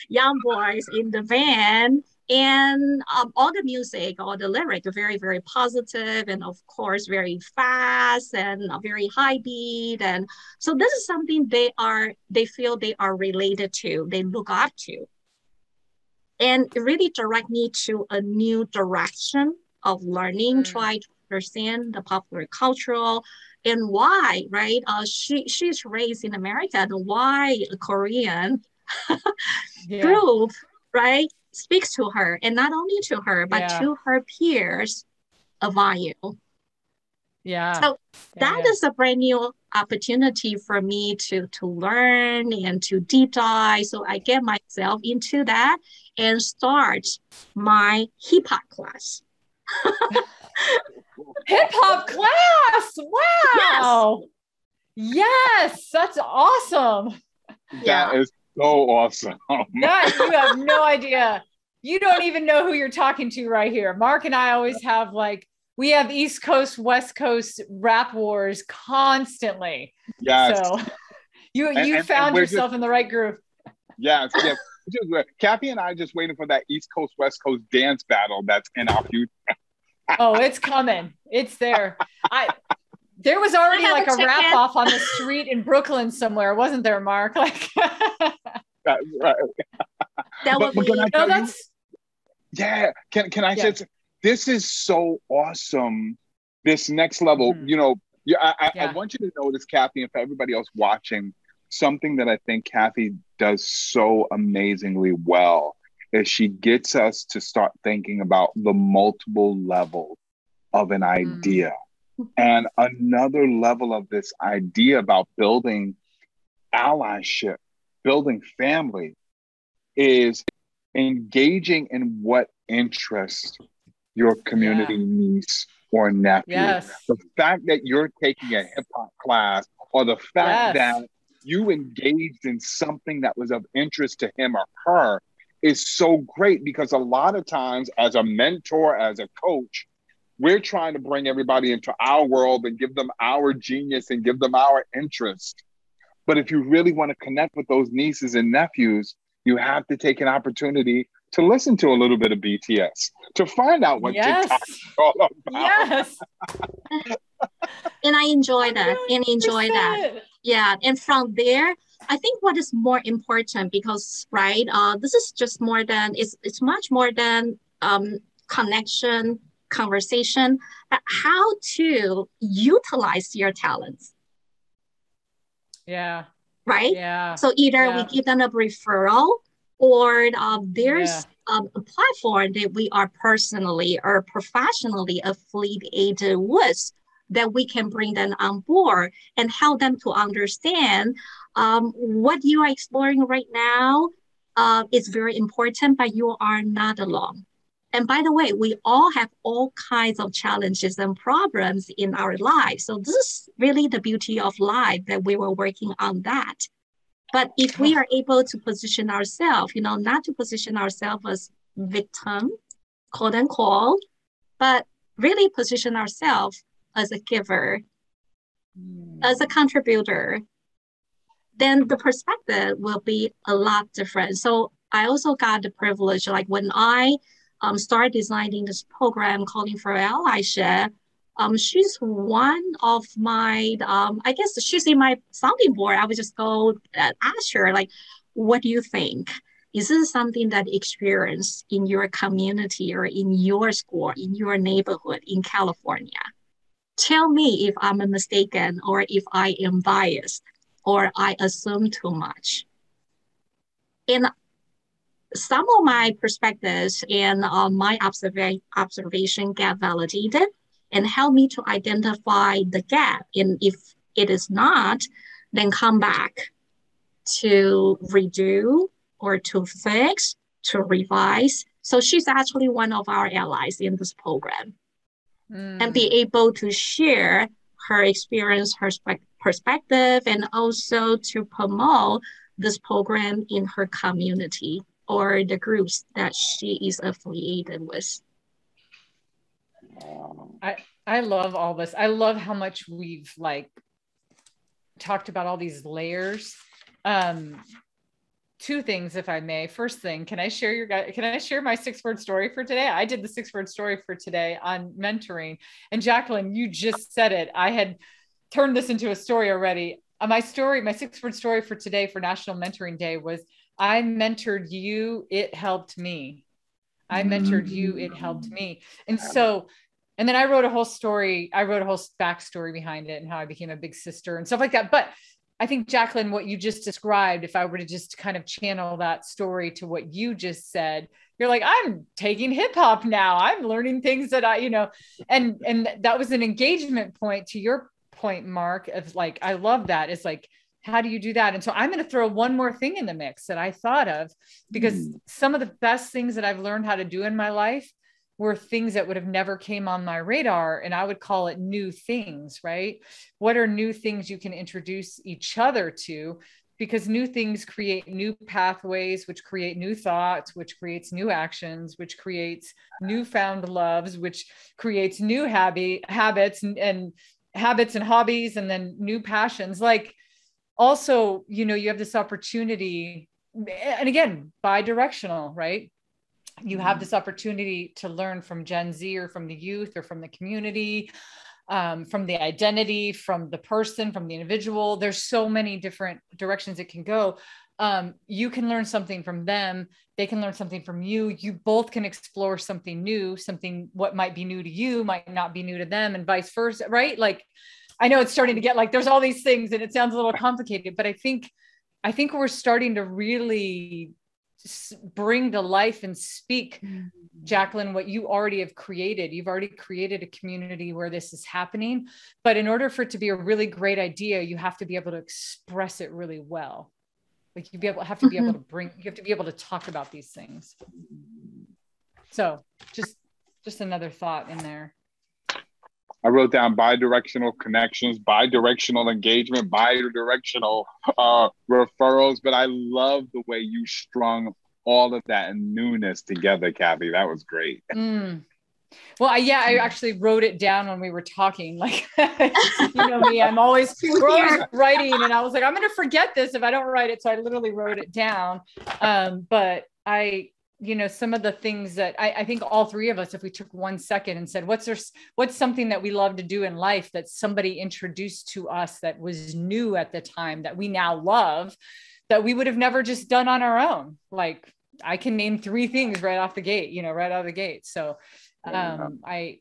[SPEAKER 4] young boys in the van. And all the music, all the lyrics are very, very positive, and of course, very fast and very high beat. And so this is something they feel they are related to, they look up to. And it really direct me to a new direction of learning, try to understand the popular cultural and why, right? She's raised in America, and why a Korean group, right? Speaks to her, and not only to her, but to her peers of value.
[SPEAKER 2] Yeah.
[SPEAKER 4] So that is a brand new opportunity for me to learn and to deep dive. So I get myself into that and start my hip hop class.
[SPEAKER 2] Hip hop class! Wow! Yes, that's awesome.
[SPEAKER 3] That is so awesome.
[SPEAKER 2] That, you have no idea. You don't even know who you're talking to right here. Mark and I always have we have East Coast, West Coast rap wars constantly.
[SPEAKER 3] Yes.
[SPEAKER 2] So You found
[SPEAKER 3] we're
[SPEAKER 2] yourself in the right group.
[SPEAKER 3] Yes, yes. Cathey and I are just waiting for that East Coast, West Coast dance battle that's in our future.
[SPEAKER 2] Oh, it's coming. It's there. There was already like a wrap off on the street in Brooklyn somewhere, wasn't there, Mark? Like
[SPEAKER 3] That's right.
[SPEAKER 4] That would be.
[SPEAKER 3] Can I tell you?
[SPEAKER 2] that's
[SPEAKER 3] Yeah. Can I say this is so awesome. This next level, I want you to notice, Cathey, and for everybody else watching, something that I think Cathey does so amazingly well is she gets us to start thinking about the multiple levels of an idea. And another level of this idea about building allyship, building family, is engaging in what interests your community niece or nephew.
[SPEAKER 2] Yes.
[SPEAKER 3] The fact that you're taking a hip hop class, or the fact that you engaged in something that was of interest to him or her, is so great, because a lot of times as a mentor, as a coach, we're trying to bring everybody into our world and give them our genius and give them our interest. But if you really want to connect with those nieces and nephews, you have to take an opportunity to listen to a little bit of BTS, to find out what TikTok is all about.
[SPEAKER 2] Yes.
[SPEAKER 4] And I enjoy that. And enjoy that. Yeah. And from there, I think what is more important, because this is just more than it's much more than connection, conversation, but how to utilize your talents.
[SPEAKER 2] Yeah.
[SPEAKER 4] Right?
[SPEAKER 2] Yeah.
[SPEAKER 4] So either we give them a referral, or there's a platform that we are personally or professionally affiliated with, that we can bring them on board and help them to understand what you are exploring right now is very important, but you are not alone. And by the way, we all have all kinds of challenges and problems in our lives. So this is really the beauty of life, that we were working on that. But if we are able to position ourselves, not to position ourselves as victim, quote unquote, but really position ourselves as a giver, as a contributor, then the perspective will be a lot different. So I also got the privilege, like when I started designing this program, Calling for Allyship, she's one of my, I guess she's in my sounding board. I would just go ask her, like, what do you think? Is this something that experienced in your community or in your school, in your neighborhood in California? Tell me if I'm mistaken, or if I am biased, or I assume too much. And some of my perspectives and my observation get validated and help me to identify the gap. And if it is not, then come back to redo or to fix, to revise. So she's actually one of our allies in this program, and be able to share her experience, her perspective, and also to promote this program in her community or the groups that she is affiliated with.
[SPEAKER 2] I love all this. I love how much we've talked about all these layers. Two things, if I may. First thing, can I share my 6-word story for today? I did the 6-word story for today on mentoring. And Jaclyn, you just said it. I had turned this into a story already. My 6-word story for today for National Mentoring Day was, I mentored you, it helped me. I mentored you, it helped me. And so, and then I wrote a whole backstory behind it and how I became a big sister and stuff like that. But I think, Jaclyn, what you just described, if I were to just kind of channel that story to what you just said, you're like, I'm taking hip hop now. I'm learning things that and that was an engagement point to your point, Mark, of like, I love that. It's like, how do you do that? And so I'm going to throw one more thing in the mix that I thought of, because some of the best things that I've learned how to do in my life were things that would have never came on my radar. And I would call it new things, right? What are new things you can introduce each other to? Because new things create new pathways, which create new thoughts, which creates new actions, which creates newfound loves, which creates new habits and hobbies, and then new passions. Like, also, you have this opportunity, and again, bi-directional, right? You have this opportunity to learn from Gen Z or from the youth or from the community, from the identity, from the person, from the individual. There's so many different directions it can go. You can learn something from them. They can learn something from you. You both can explore something new, something what might be new to you might not be new to them, and vice versa, right? Like, I know it's starting to get like, there's all these things and it sounds a little complicated, but I think we're starting to really bring to life and speak, Jaclyn, what you already have created. You've already created a community where this is happening, but in order for it to be a really great idea, you have to be able to express it really well. Like you have to be able to talk about these things. So just another thought in there.
[SPEAKER 3] I wrote down bi-directional connections, bi-directional engagement, bi-directional referrals, but I love the way you strung all of that in newness together, Cathey. That was great.
[SPEAKER 2] Well, I actually wrote it down when we were talking. Like, you know me, we're always writing, and I was like, I'm going to forget this if I don't write it. So I literally wrote it down. But some of the things that I think all three of us, if we took 1 second and said, what's something that we love to do in life that somebody introduced to us that was new at the time that we now love, that we would have never just done on our own. Like I can name 3 things right off the gate, right out of the gate. So I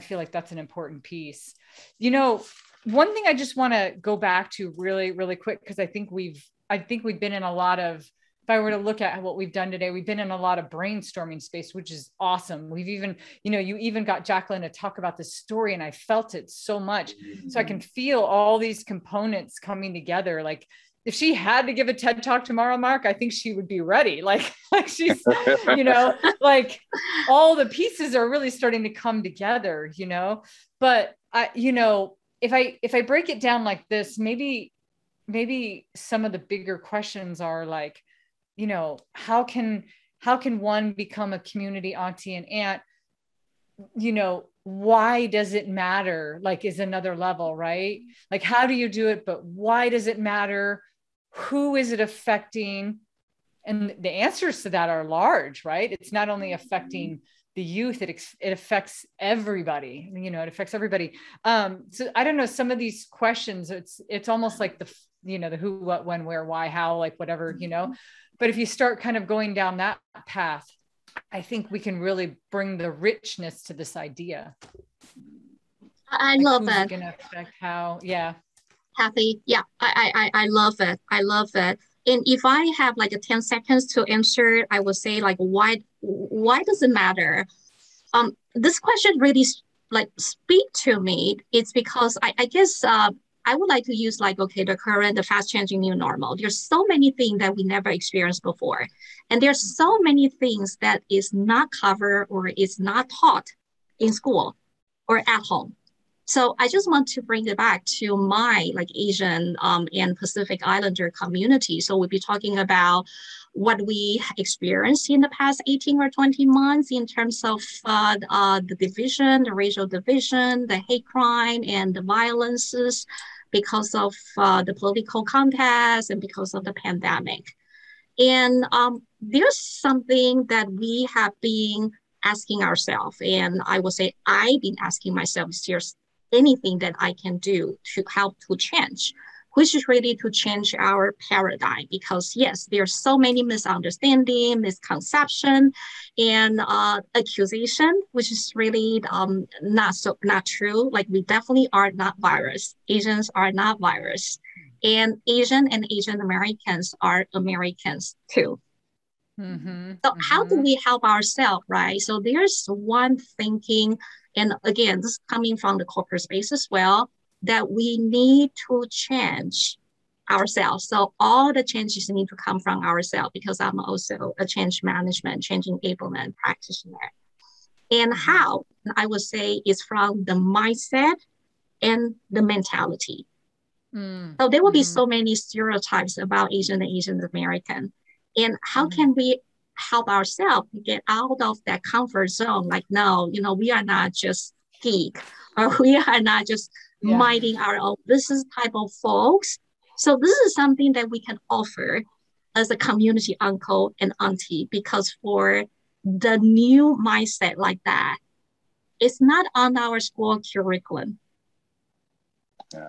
[SPEAKER 2] feel like that's an important piece. One thing I just want to go back to really, really quick, because I think we've been in a lot of, if I were to look at what we've done today, we've been in a lot of brainstorming space, which is awesome. We've even, you even got Jaclyn to talk about this story, and I felt it so much. So I can feel all these components coming together. Like if she had to give a TED talk tomorrow, Marc, I think she would be ready. Like she's, like all the pieces are really starting to come together, but if I break it down like this, maybe some of the bigger questions are like, how can one become a community auntie and aunt? Why does it matter? Like is another level, right? Like, how do you do it? But why does it matter? Who is it affecting? And the answers to that are large, right? It's not only affecting the youth, it affects everybody, it affects everybody. So I don't know, some of these questions, it's almost like the who, what, when, where, why, how, like whatever, but if you start kind of going down that path, I think we can really bring the richness to this idea.
[SPEAKER 4] I love that.
[SPEAKER 2] Going to affect how, yeah.
[SPEAKER 4] Cathey, yeah, I love it. I love it. And if I have like 10 seconds to answer, I would say like, why does it matter? This question really like speak to me. It's because I guess I would like to use like, okay, the fast changing new normal. There's so many things that we never experienced before. And there's so many things that is not covered or is not taught in school or at home. So I just want to bring it back to my like Asian and Pacific Islander community. So we'll be talking about what we experienced in the past 18 or 20 months in terms of the division, the racial division, the hate crime, and the violences because of the political context and because of the pandemic. And there's something that we have been asking ourselves, and I would say I've been asking myself, is there anything that I can do to help to change, which is really to change our paradigm? Because yes, there's so many misunderstanding, misconception, and accusation, which is really not true. Like we definitely are not virus. Asians are not virus, and Asian Americans are Americans too. So how do we help ourselves, right? So there's one thinking, and again, this is coming from the corporate space as well, that we need to change ourselves. So all the changes need to come from ourselves, because I'm also a change management, change enablement practitioner. And how, I would say, is from the mindset and the mentality. So there will be so many stereotypes about Asian and Asian American. And how can we help ourselves get out of that comfort zone? Like, no, we are not just geek, or we are not just minding our own business type of folks. So this is something that we can offer as a community uncle and auntie, because for the new mindset like that, it's not on our school curriculum.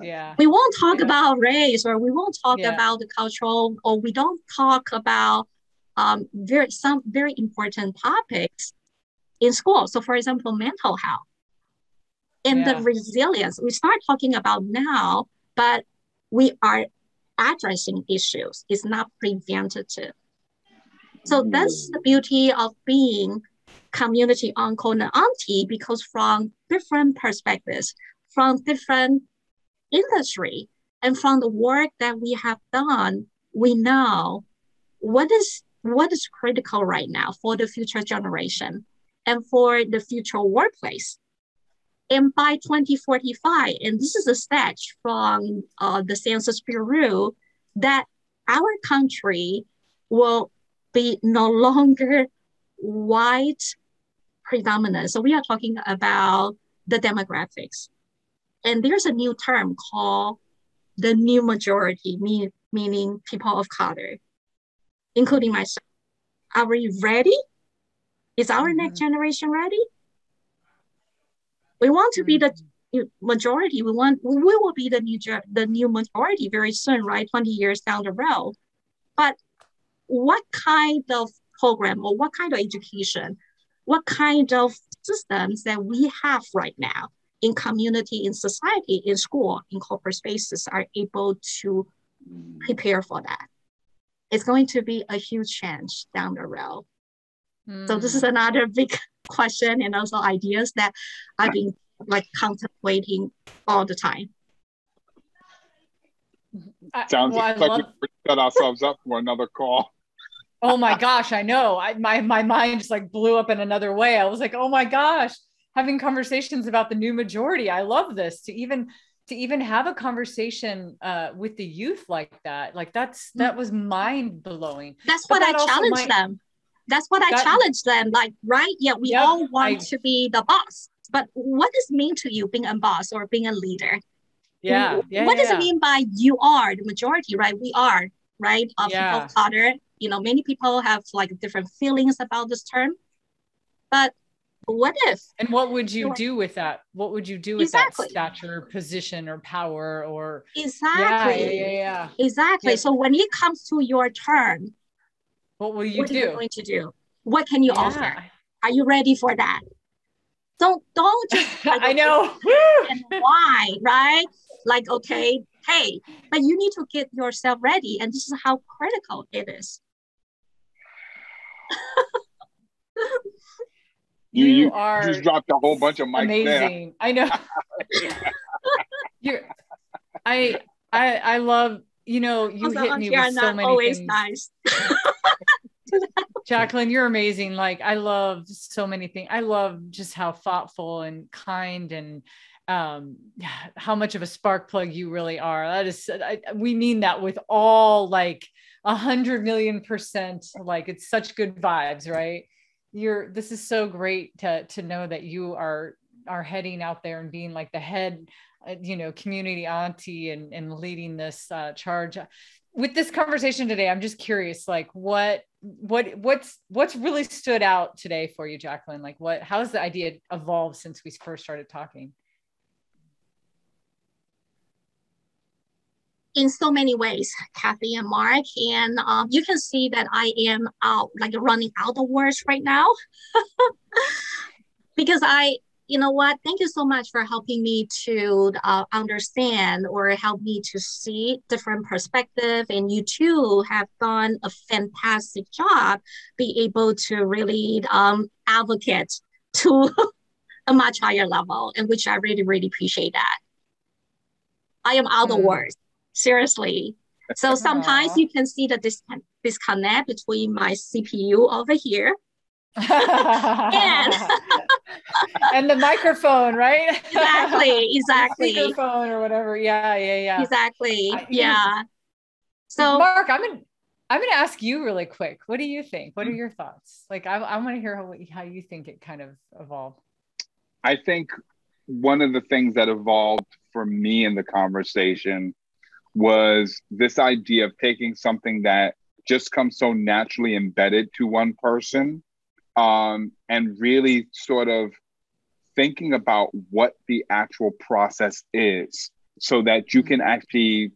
[SPEAKER 2] Yeah.
[SPEAKER 4] We won't talk about race, or we won't talk
[SPEAKER 2] Yeah.
[SPEAKER 4] about the cultural, or we don't talk about some very important topics in school. So for example, mental health and the resilience, we start talking about now, but we are addressing issues. It's not preventative. So that's the beauty of being community uncle and auntie, because from different perspectives, from different industry, and from the work that we have done, we know what is critical right now for the future generation and for the future workplace. And by 2045, and this is a stat from the Census Bureau, that our country will be no longer white predominant. So we are talking about the demographics. And there's a new term called the new majority, meaning people of color, including myself. Are we ready? Is our next generation ready? We want to be the majority. We will be the new majority very soon, right? 20 years down the road. But what kind of program or what kind of education, what kind of systems that we have right now in community, in society, in school, in corporate spaces are able to prepare for that? It's going to be a huge change down the road. So this is another big question and also ideas that I've been contemplating all the time.
[SPEAKER 3] Sounds like we set ourselves up for another call.
[SPEAKER 2] Oh my gosh, I know. My mind just blew up in another way. I was like, oh my gosh, having conversations about the new majority. I love this. To even have a conversation with the youth like that. That was mind blowing.
[SPEAKER 4] That's what I challenged them. That's what I challenged them. Right? Yeah, we all want to be the boss. But what does it mean to you being a boss or being a leader? What does it mean by you are the majority, right? We are, right? People of color. Many people have different feelings about this term. But what if?
[SPEAKER 2] And what would you do with that? What would you do with that stature, position, or power? Or
[SPEAKER 4] exactly. Exactly. So when it comes to your turn,
[SPEAKER 2] what will you
[SPEAKER 4] what
[SPEAKER 2] do?
[SPEAKER 4] What are you going to do? What can you offer? Are you ready for that? Don't just
[SPEAKER 2] I know.
[SPEAKER 4] And why, right? Okay, hey, but you need to get yourself ready, and this is how critical it is.
[SPEAKER 2] You are
[SPEAKER 3] just dropped a whole bunch of mics
[SPEAKER 2] amazing.
[SPEAKER 3] There.
[SPEAKER 2] I know. I love, you
[SPEAKER 4] also,
[SPEAKER 2] hit me with so many
[SPEAKER 4] always
[SPEAKER 2] things.
[SPEAKER 4] Nice.
[SPEAKER 2] Jaclyn, you're amazing. I love so many things. I love just how thoughtful and kind and how much of a spark plug you really are. That is, we mean that with all 100 million %. It's such good vibes, right? This is so great to know that you are heading out there and being the head, community auntie and leading this charge. With this conversation today, I'm just curious, what's really stood out today for you, Jaclyn? How's the idea evolved since we first started talking?
[SPEAKER 4] In so many ways, Cathey and Marc, and you can see that I am running out of words right now because thank you so much for helping me to understand or help me to see different perspective. And you too have done a fantastic job, be able to really advocate to a much higher level, and which I really, really appreciate that. I am out of words, seriously. So sometimes you can see the disconnect between my CPU over here
[SPEAKER 2] and the microphone, right?
[SPEAKER 4] Exactly.
[SPEAKER 2] Microphone or whatever. Yeah.
[SPEAKER 4] Exactly.
[SPEAKER 2] So Marc, I'm gonna ask you really quick. What do you think? What are your thoughts? I want to hear how you think it kind of evolved.
[SPEAKER 3] I think one of the things that evolved for me in the conversation was this idea of taking something that just comes so naturally embedded to one person, and really sort of thinking about what the actual process is so that you can actually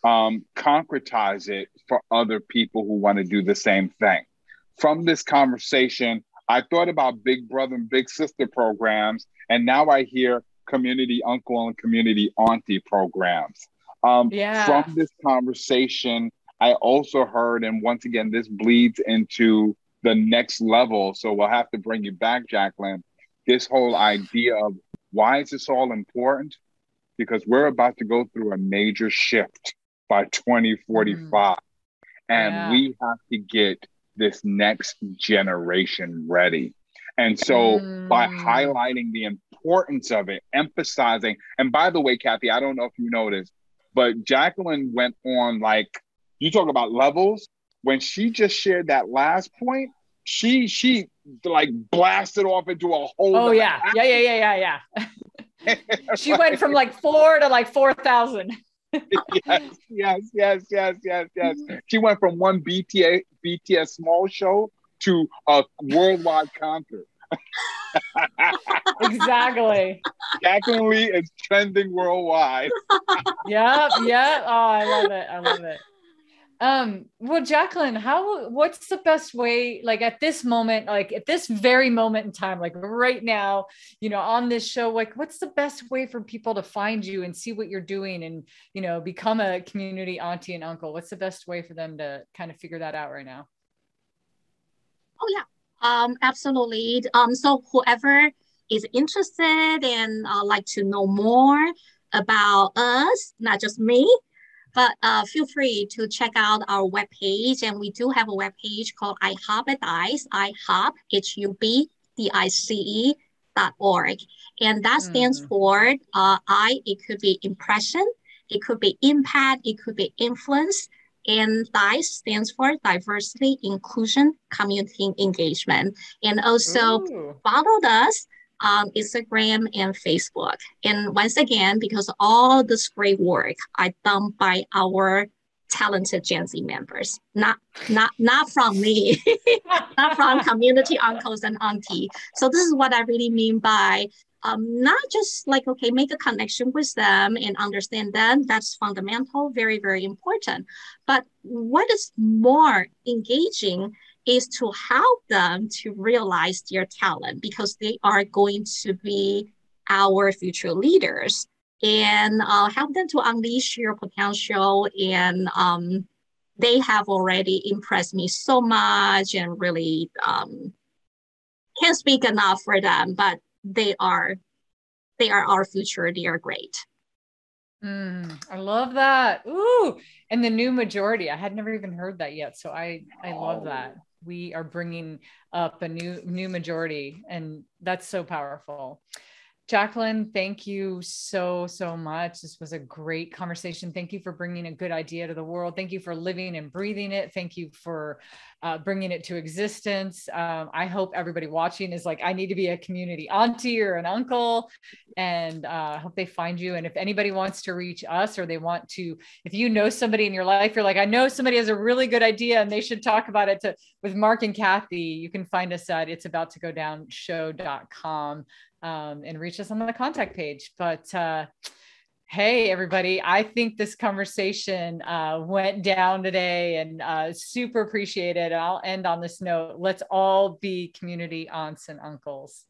[SPEAKER 3] concretize it for other people who want to do the same thing. From this conversation, I thought about big brother and big sister programs, and now I hear community uncle and community auntie programs. From this conversation, I also heard, and once again, this bleeds into the next level. So we'll have to bring you back, Jaclyn. This whole idea of why is this all important? Because we're about to go through a major shift by 2045. And we have to get this next generation ready. And so by highlighting the importance of it, emphasizing, and by the way, Cathey, I don't know if you noticed, but Jaclyn went on, like, you talk about levels. When she just shared that last point, she like blasted off into a whole.
[SPEAKER 2] Oh yeah. She went from like 4 to like 4,000.
[SPEAKER 3] Yes. She went from one BTS small show to a worldwide concert.
[SPEAKER 2] Exactly.
[SPEAKER 3] Jaclyn Lee is trending worldwide.
[SPEAKER 2] Yeah. Oh, I love it. Well, Jaclyn, what's the best way, like at this moment, like at this very moment in time, like right now, on this show, like what's the best way for people to find you and see what you're doing and, become a community auntie and uncle? What's the best way for them to kind of figure that out right now?
[SPEAKER 4] Oh yeah, absolutely. So whoever is interested and like to know more about us, not just me, but feel free to check out our webpage. And we do have a webpage called IHOBadice, IHOBadice.org. And that stands for it could be impression, it could be impact, it could be influence. And DICE stands for diversity, inclusion, community engagement. And also follow us on Instagram and Facebook. And once again, because all this great work are done by our talented Gen Z members, not from me, not from community uncles and auntie. So this is what I really mean by not just like, okay, make a connection with them and understand them. That's fundamental, very, very important. But what is more engaging is to help them to realize their talent, because they are going to be our future leaders, and help them to unleash your potential. And they have already impressed me so much, and really can't speak enough for them, but they are our future. They are great.
[SPEAKER 2] I love that. Ooh, and the new majority. I had never even heard that yet. So I love that. We are bringing up a new majority, and that's so powerful. Jaclyn, thank you so much. This was a great conversation. Thank you for bringing a good idea to the world. Thank you for living and breathing it. Thank you for bringing it to existence. I hope everybody watching is like, I need to be a community auntie or an uncle, and I hope they find you. And if anybody wants to reach us, or they want to, if you know somebody in your life, you're like, I know somebody has a really good idea and they should talk about it with Marc and Cathey, you can find us at it'sabouttogodownshow.com. And reach us on the contact page. But hey, everybody, I think this conversation went down today, and super appreciated. And I'll end on this note. Let's all be community aunts and uncles.